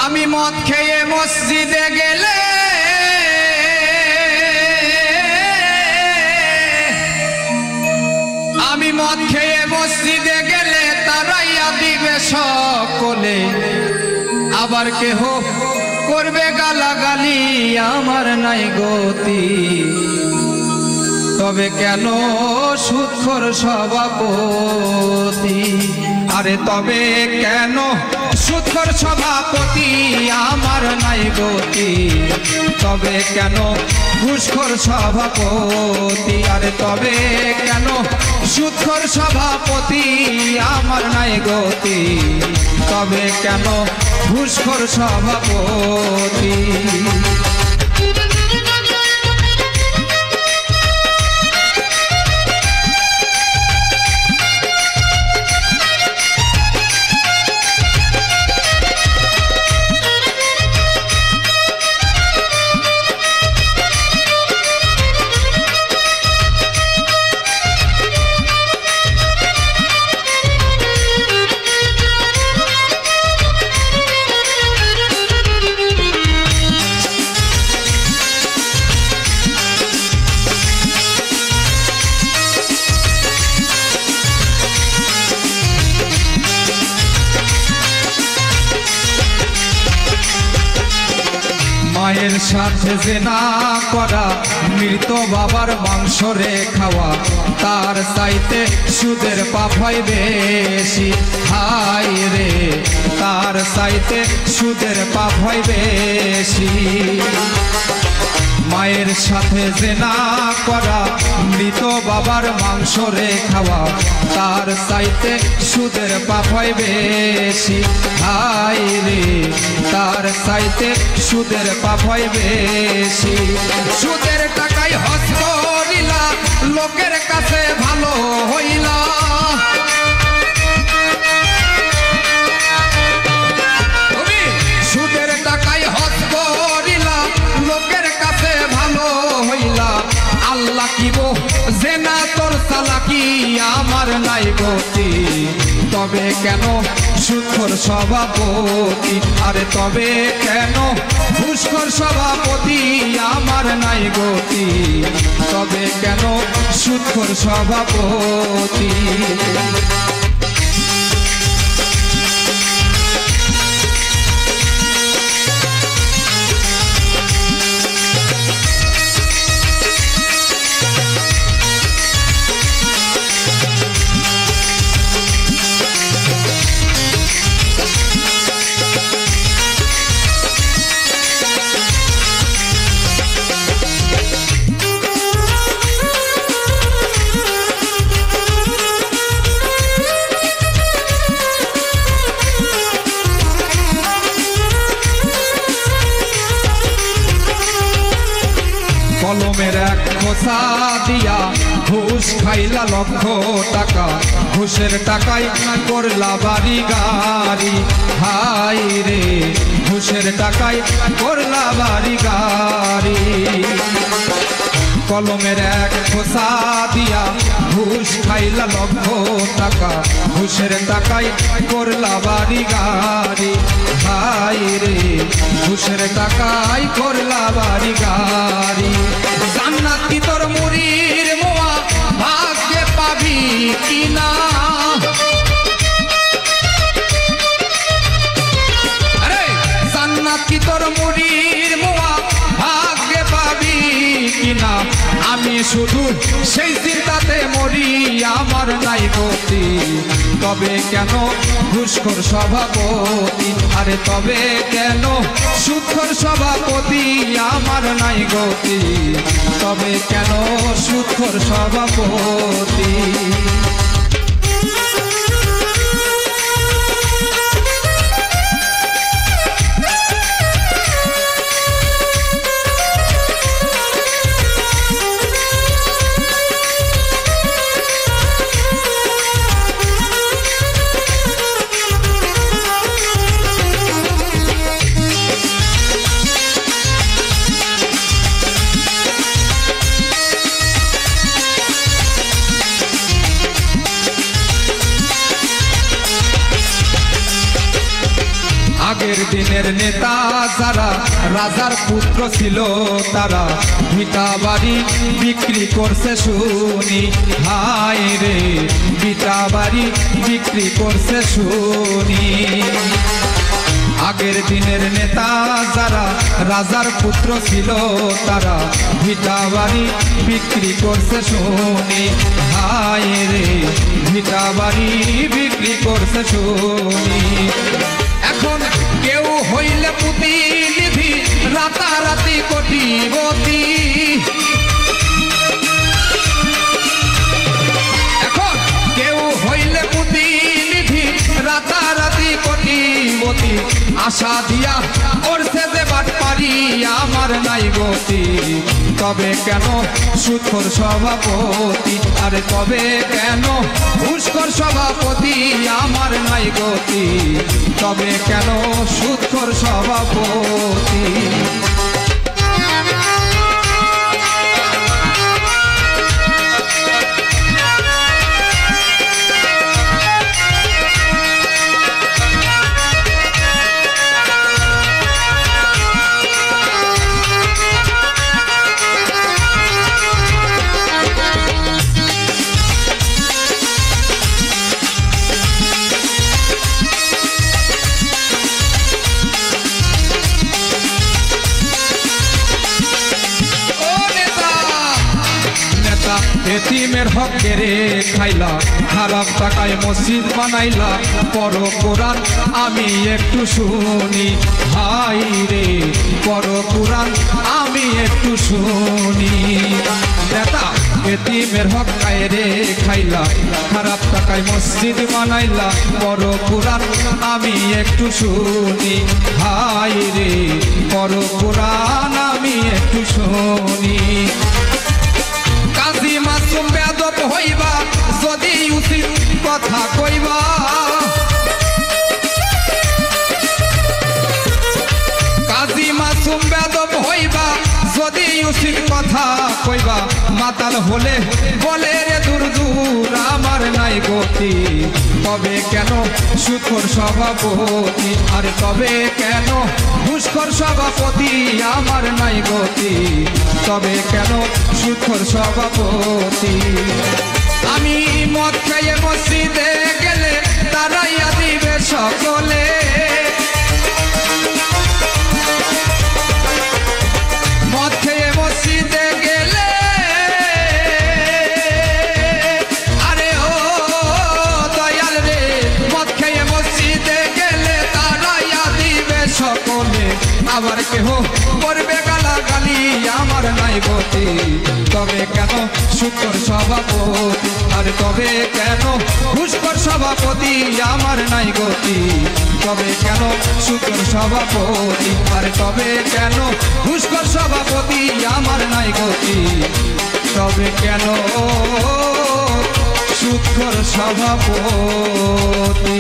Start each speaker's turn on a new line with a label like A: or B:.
A: আমি মদ খেয়ে মসজিদে গেলে আমি মদ খেয়ে মসজিদে গেলে তারাইয়া দিবে সকলে, আবার কেহ করবে গালাগালি আমার নাই গতি। তবে কেন সুদখোর সভাপতি, আরে তবে কেন সুদখোর সভাপতি আমার নাই গতি। তবে কেন ঘুষখোর সভাপতি, আরে তবে কেন সুদখোর সভাপতি আমার নাই গতি। তবে কেন ঘুষখোর সভাপতি। মায়ের সাথে জেনা করা, মৃত বাবার মাংস রে খাওয়া, তার চাইতে সুদের পাপ হয় বেশি। হায় রে, তার চাইতে সুদের পাপ হয় বেশি। মায়ের সাথে জেনা করা, মৃত বাবার মাংস রে খাওয়া, তার চাইতে সুদের পাপ হয় বেশি। হায় রে, তার চাইতে সুদের পাপ হয় বেশি। সুদের টাকায় হজ করিলা, লোকের কাছে ভালো হইলা। সুদের টাকায় হজ করিলা, লোকের কাছে ভালো হইলা। আল্লাহ কিবো জেনা তোর চালাকি আমার নাই গতি। তবে কেন সুদখোর সভাপতি, আরে তবে কেন ঘুষখোর সভাপতি আমার নাই গতি। তবে কেন সুদখোর সভাপতি। কলমের এক খোসা দিয়া ঘুষ খাইলা লক্ষ টাকা, ঘুষের টাকায় করলা বাড়ি গাড়ি। হায় রে, ঘুষের টাকায় করলা বাড়ি গাড়ি। কলমের এক খোসা দিয়া ঘুষ খাইলা লক্ষ টাকা, ঘুষের টাকায় করলা বাড়ি গাড়ি। হায় রে, ঘুষের টাকায় করলা বাড়ি গাড়ি। জান্নাত কি তোর মুড়ির মোয়া, ভাগ্যে পাবি কিনা। আরে জান্নাত কি তোর মুড়ির মোয়া, ভাগ্যে পাবি কিনা। আমি শুধু সেই চিন্তাতে মরি আমার নাই গতি। তবে কেন ঘুষখোর সভাপতি, আরে তবে কেন সুদখোর সভাপতি আমার নাই গতি। তবে কেন সুদখোর সভাপতি। আগের দিনের নেতা যারা রাজার পুত্র ছিল তারা ভিটা বাড়ি বিক্রি করছে শুনি, হায় রে ভিটা বাড়ি বিক্রি করছে শুনি। আগের দিনের নেতা যারা রাজার পুত্র ছিল তারা ভিটা বাড়ি বিক্রি করছে শুনি, হায় রে ভিটা বাড়ি বিক্রি করছে শুনি। এখন কেউ হইলে প্রতিনিধি রাতারাতি কোটিপতি, এখন কেউ হইলে প্রতিনিধি রাতারাতি কোটিপতি। আশা দিয়া করছে যে বাটপারি আমার নাই গতি, তবে কেন সুদখোর সভাপতি, আরে তবে কেন ঘুষখোর সভাপতি আমার নাই গতি, তবে কেন সুদখোর সভাপতি। এতিমের হক কেড়ে খাইলা, খারাপ টাকায় মসজিদ বানাইলা, পড়ো কোরআন আমি একটু শুনি, হাই রে পড়ো কোরআন আমি একটু শুনি। নেতা এতিমের হক কেড়ে খাইলা, খারাপ টাকায় মসজিদ বানাইলা, পড়ো কোরআন আমি একটু শুনি, হাই রে পড়ো কোরআন আমি একটু শুনি। কাজী মাসুম বেয়াদব হইবা যদি উচিত কথা কইবা, কাজী মাসুম বেয়াদব হইবা যদি উচিত কথা কইবা, মাতাল হলে বলে রে দূর দূর আমার নাই গতি, তবে কেন সুদখোর সভাপতি, আরে তবে কেন ঘুষখোর সভাপতি আমার নাই গতি, তবে কেন সুদখোর সভাপতি। আমি মদ খেয়ে মসজিদে গেলে তারাইয়া দিবে সকলে, মদ খেয়ে মসজিদে গেলে আরে ও দয়াল রে, মদ খেয়ে মসজিদে গেলে তারাইয়া দিবে সকলে, আবার কেহ করবে গালাগালি আমার নাই গতি, তবে কেন সুদখোর সভাপতি, আরে তবে কেন ঘুষখোর সভাপতি আমার নাই গতি, তবে কেন সুদখোর সভাপতি, আরে তবে কেন ঘুষখোর সভাপতি আমার নাই গতি, তবে কেন সুদখোর সভাপতি।